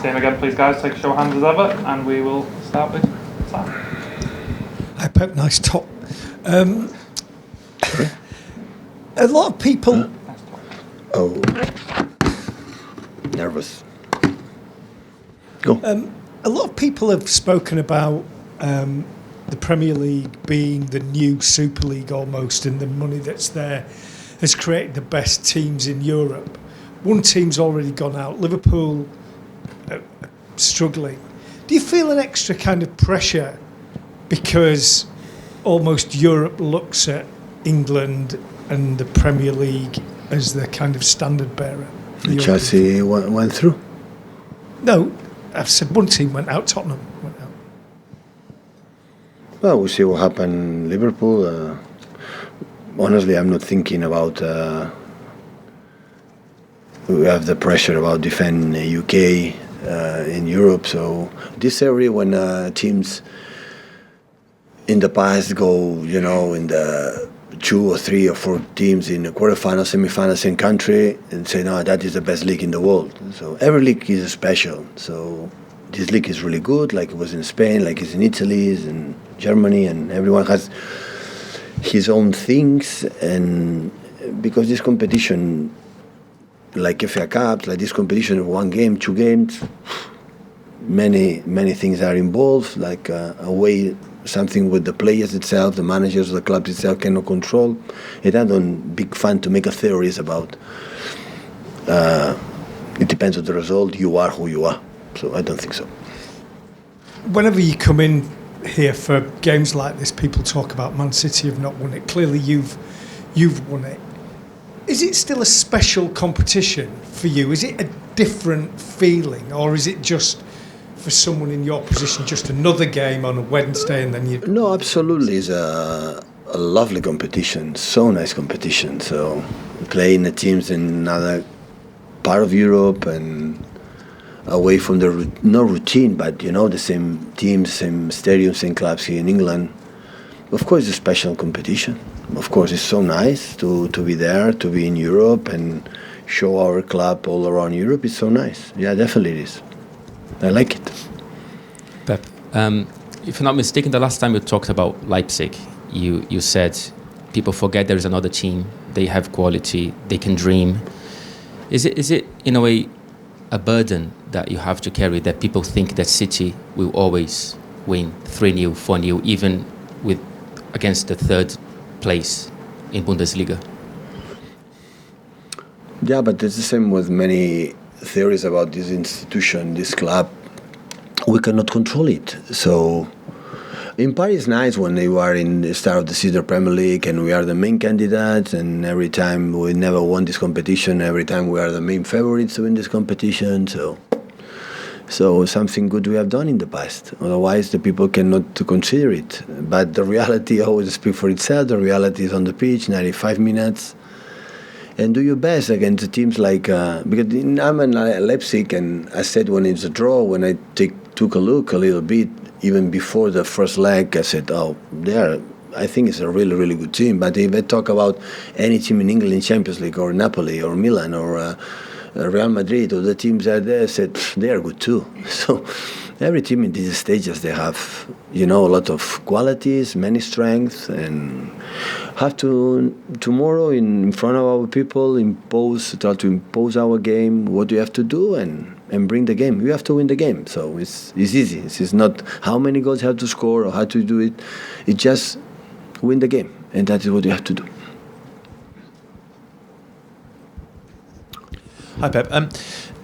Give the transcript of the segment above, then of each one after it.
Same again, please, guys. Take a show of hands as ever, and we will start with Sam. Hi, Pep. Nice top. A lot of people. Oh, nervous. Go. A lot of people have spoken about the Premier League being the new Super League almost, and the money that's there has created the best teams in Europe. One team's already gone out. Liverpool struggling. Do you feel an extra kind of pressure because almost Europe looks at England and the Premier League as the kind of standard bearer? Chelsea went through? No, I've said one team went out, Tottenham went out. Well, we'll see what happened. Liverpool, honestly, I'm not thinking about... we have the pressure about defending the UK in Europe, so this area when teams in the past go, in the 2 or 3 or 4 teams in the quarterfinal, semi-final, same country, and say, no, that is the best league in the world. So every league is special. So this league is really good, like it was in Spain, like it's in Italy, it's in Germany, and everyone has his own things. And because this competition, like FA Cups, like this competition of 1 game, 2 games, many things are involved, like a way something with the players itself, the managers of the clubs itself cannot control. It ain't big fun to make a theories about. It depends on the result. You are who you are. So I don't think so. Whenever you come in here for games like this, people talk about Man City have not won it. Clearly, you've won it. Is it still a special competition for you? Is it a different feeling, or is it just, for someone in your position, just another game on a Wednesday and then you... No, absolutely. It's a lovely competition, so nice competition. So playing the teams in another part of Europe and away from the, no routine, but the same teams, same stadiums, same clubs here in England. Of course, it's a special competition. Of course, it's so nice to be there, to be in Europe and show our club all around Europe. It's so nice. Yeah, definitely it is. I like it. Pep, if I'm not mistaken, the last time you talked about Leipzig, you said people forget there is another team, they have quality, they can dream. Is it in a way a burden that you have to carry, that people think that City will always win 3-0, 4-0, even against the third place in Bundesliga? Yeah, but it's the same with many theories about this institution, this club. We cannot control it. So in Paris, it's nice when you are in the start of the season Premier League and we are the main candidates, and every time we never won this competition, every time we are the main favorites to win this competition. So something good we have done in the past. Otherwise, the people cannot consider it. But the reality always speaks for itself. The reality is on the pitch, 95 minutes. And do your best against teams like... because I'm in Leipzig, and I said when it's a draw, when I took a look a little bit, even before the first leg, I said, I think it's a really, really good team. But if I talk about any team in England in Champions League, or Napoli, or Milan, or... Real Madrid, or the teams that there said they are good too. So every team in these stages, they have a lot of qualities, many strengths, and have to tomorrow in front of our people try to impose our game. What do you have to do and bring the game? You have to win the game. So it's easy. It's not how many goals you have to score or how to do it. It's just win the game, and that is what you have to do. Hi, Pep.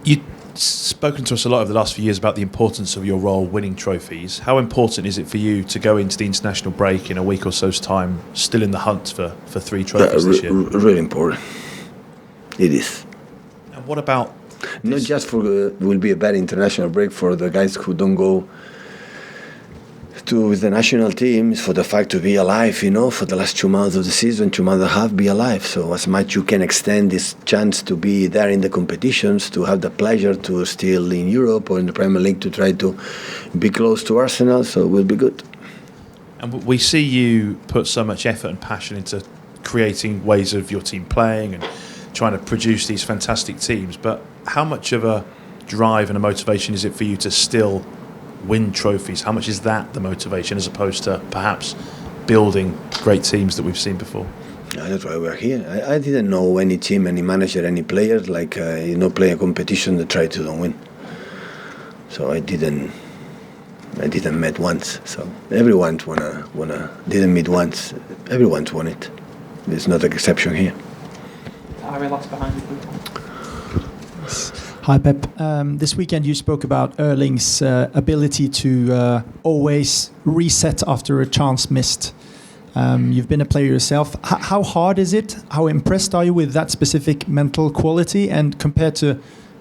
You've spoken to us a lot over the last few years about the importance of your role winning trophies. How important is it for you to go into the international break in a week or so's time still in the hunt for 3 trophies this year? Really important. It is. And what about... Not just will be a bad international break for the guys who don't go with the national team, is for the fact to be alive, for the last 2 months of the season, 2 months and a half, be alive. So as much you can extend this chance to be there in the competitions, to have the pleasure to still in Europe or in the Premier League to try to be close to Arsenal, so it will be good. And we see you put so much effort and passion into creating ways of your team playing and trying to produce these fantastic teams, but how much of a drive and a motivation is it for you to still win trophies? How much is that the motivation as opposed to perhaps building great teams that we've seen before? That's why we're here. I didn't know any team, any manager, any players play a competition that try to don't win. So I didn't meet once. So everyone didn't meet once. Everyone's won it. There's not an exception here. RB last behind you, please. Hi Pep. This weekend you spoke about Erling's ability to always reset after a chance missed. You've been a player yourself. How hard is it? How impressed are you with that specific mental quality? And compared to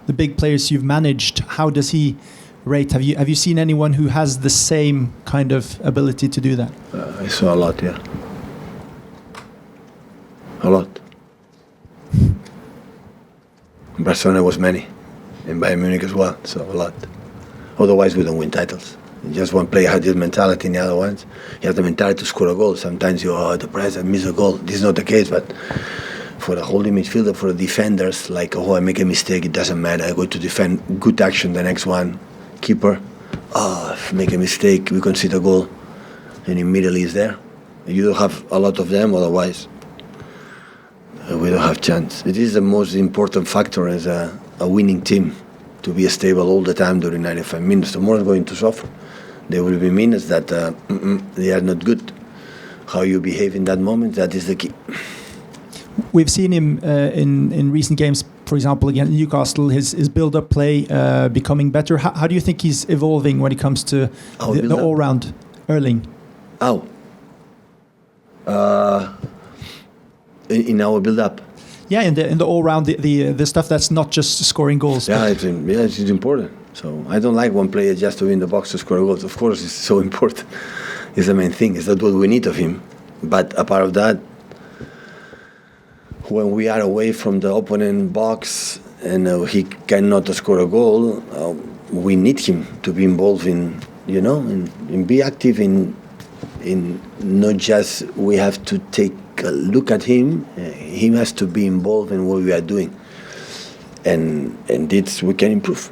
the big players you've managed, how does he rate? Have you seen anyone who has the same kind of ability to do that? I saw a lot, yeah. A lot. In Barcelona was many. In Bayern Munich as well, so a lot. Otherwise we don't win titles. Just one player had this mentality, and the other ones, you have the mentality to score a goal. Sometimes you're depressed and miss a goal. This is not the case, but for the holding midfielder, for the defenders, like, I make a mistake, it doesn't matter. I go to defend, good action, the next one. Keeper, if make a mistake, we concede a goal, and immediately it's there. You don't have a lot of them, otherwise we don't have chance. It is the most important factor as a winning team, to be stable all the time during 95 minutes. Tomorrow is going to suffer. There will be minutes that they are not good. How you behave in that moment, that is the key. We've seen him in recent games, for example, against Newcastle, his build-up play becoming better. How do you think he's evolving when it comes to the all-round Erling? In our build-up. Yeah, in the all-round, the stuff that's not just scoring goals. Yeah, it's important. So I don't like one player just to be in the box to score goals. Of course, it's so important. It's the main thing. It's not what we need of him. But apart of that, when we are away from the opponent box and he cannot score a goal, we need him to be involved in be active in not just we have to take a look at him. He has to be involved in what we are doing, and this we can improve.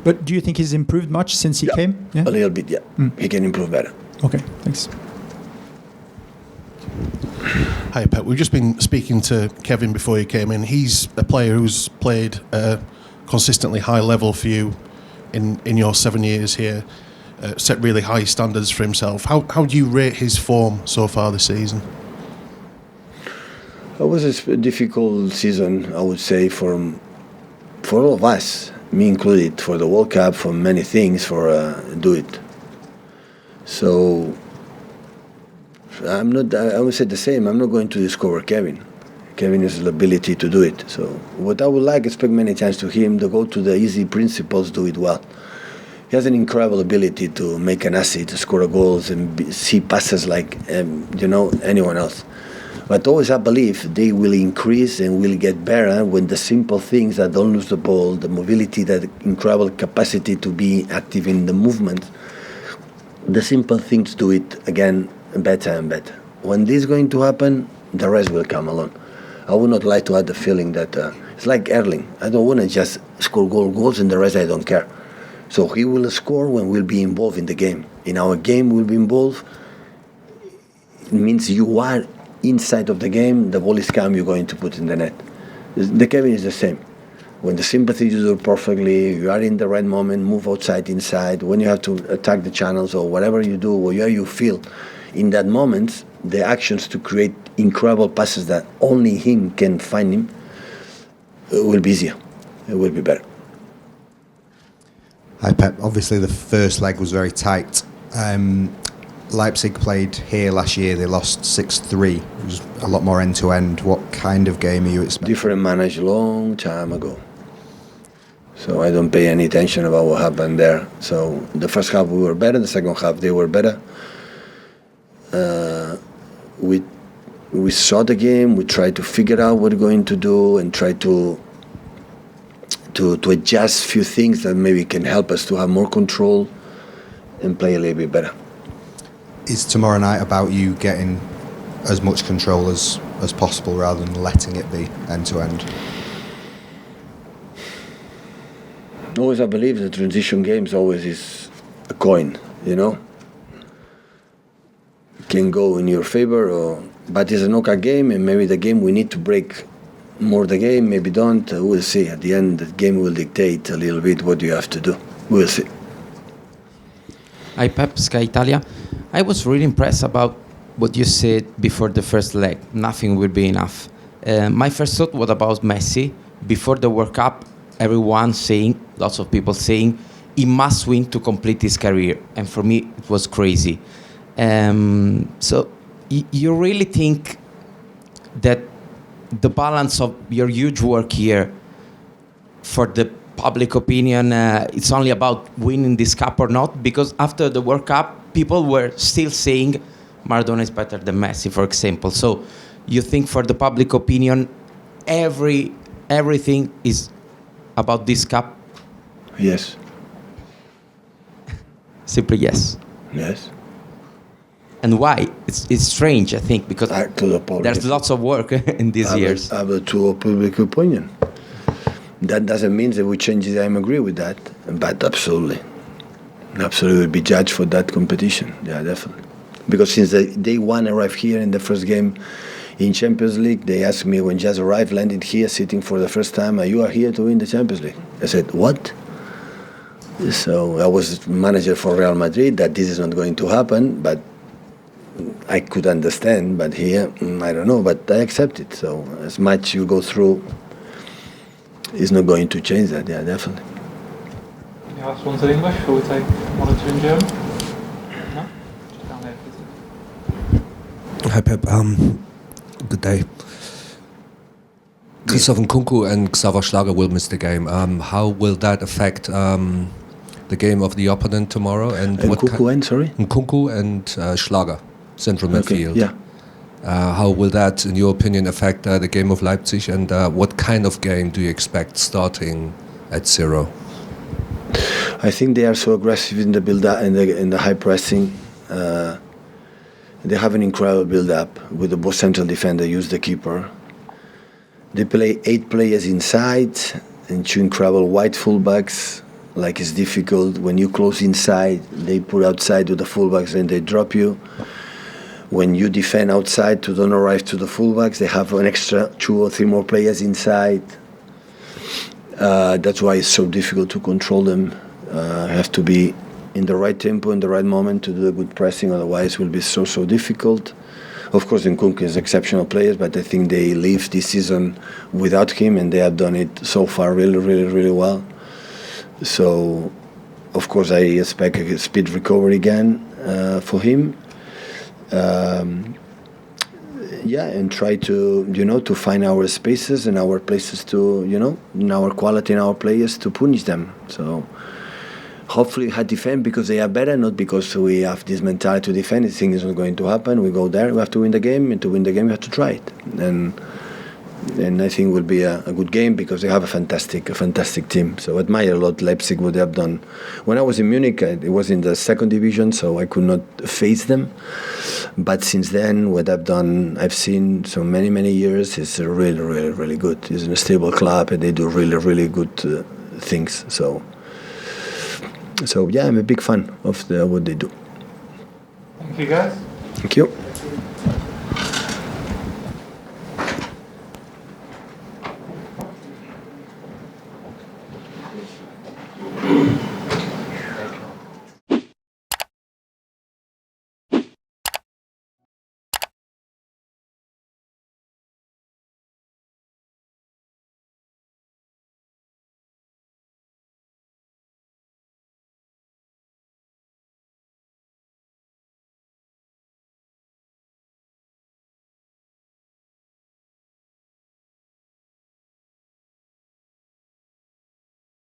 But do you think he's improved much since he came? Yeah? A little bit, yeah. He can improve better. Okay, thanks. Hi Pep, we've just been speaking to Kevin before he came in. He's a player who's played consistently high level for you in your 7 years here, set really high standards for himself. How do you rate his form so far this season? It was a difficult season, I would say, for all of us, me included, for the World Cup, for many things, for do it. So I would say the same. I'm not going to discover Kevin. Kevin has the ability to do it. So what I would expect many times to him, to go to the easy principles, do it well. He has an incredible ability to make an assist, to score goals, and see passes like anyone else. But always I believe they will increase and will get better when the simple things that don't lose the ball, the mobility, that incredible capacity to be active in the movement, the simple things do it again better and better. When this is going to happen, the rest will come along. I would not like to have the feeling that it's like Erling. I don't want to just score goals and the rest I don't care. So he will score when we'll be involved in the game. In our game, we'll be involved. It means you are inside of the game, the ball is come, you're going to put in the net. The Kevin is the same. When the sympathy you do perfectly, you are in the right moment, move outside, inside. When you have to attack the channels or whatever you do, whatever you feel, in that moment, the actions to create incredible passes that only him can find him, it will be easier. It will be better. Hi Pep, obviously the first leg was very tight. Leipzig played here last year, they lost 6-3. It was a lot more end-to-end. What kind of game are you expecting? Different managed long time ago. So I don't pay any attention about what happened there. So the first half we were better, the second half they were better. We saw the game, we tried to figure out what we're going to do and try to adjust a few things that maybe can help us to have more control and play a little bit better. Is tomorrow night about you getting as much control as possible rather than letting it be end-to-end? Always I believe the transition games always is a coin, Can go in your favor, but it's a knockout game, and maybe the game we need to break more the game, maybe don't. We'll see. At the end, the game will dictate a little bit what you have to do. We'll see. Hi, Pep, Sky Italia. I was really impressed about what you said before the first leg. Nothing will be enough. My first thought was about Messi. Before the World Cup, everyone saying, lots of people saying, he must win to complete his career. And for me, it was crazy. So you really think that the balance of your huge work here for the public opinion, it's only about winning this cup or not? Because after the World Cup, people were still saying Maradona is better than Messi, for example. So you think for the public opinion, everything is about this cup? Yes. Simply yes. Yes. And why? It's strange, I think, because there's lots of work in these years. I have a true public opinion. That doesn't mean that we change it. I agree with that, but absolutely will be judged for that competition. Yeah, definitely. Because since the day one I arrived here in the first game in Champions League, they asked me when just arrived, landed here, sitting for the first time, you are here to win the Champions League. I said, what? So I was manager for Real Madrid, that this is not going to happen, but I could understand, but here, I don't know, but I accept it. So as much you go through, it's not going to change that, yeah, definitely. Any last ones in English, or we take one or two in German? No? Just down there, please. Hi Pep, good day. Christoph Nkunku and Xaver Schlager will miss the game. How will that affect the game of the opponent tomorrow? And Nkunku and Schlager, central midfield. Yeah. How will that, in your opinion, affect the game of Leipzig? And what kind of game do you expect starting at 0? I think they are so aggressive in the build-up and in the high pressing. They have an incredible build-up with the both central defender, use the keeper. They play 8 players inside and 2 incredible wide fullbacks. Like it's difficult when you close inside, they put outside to the fullbacks and they drop you. When you defend outside to don't arrive to the fullbacks, they have an extra 2 or 3 more players inside. That's why it's so difficult to control them. Have to be in the right tempo, in the right moment to do the good pressing, otherwise it will be so difficult. Of course, Nkunku is exceptional players, but I think they leave this season without him, and they have done it so far really well. So, of course, I expect a speed recovery again for him. And try to find our spaces and our places to, in our quality and our players to punish them. So hopefully we defend because they are better, not because we have this mentality to defend. This thing is not going to happen. We go there, we have to win the game, and to win the game we have to try it. And I think it will be a good game because they have a fantastic team. So I admire a lot Leipzig, what they have done. When I was in Munich, it was in the 2nd division, so I could not face them. But since then, what I've done, I've seen so many years, it's really good. It's a stable club, and they do really good things. So yeah, I'm a big fan of what they do. Thank you, guys. Thank you.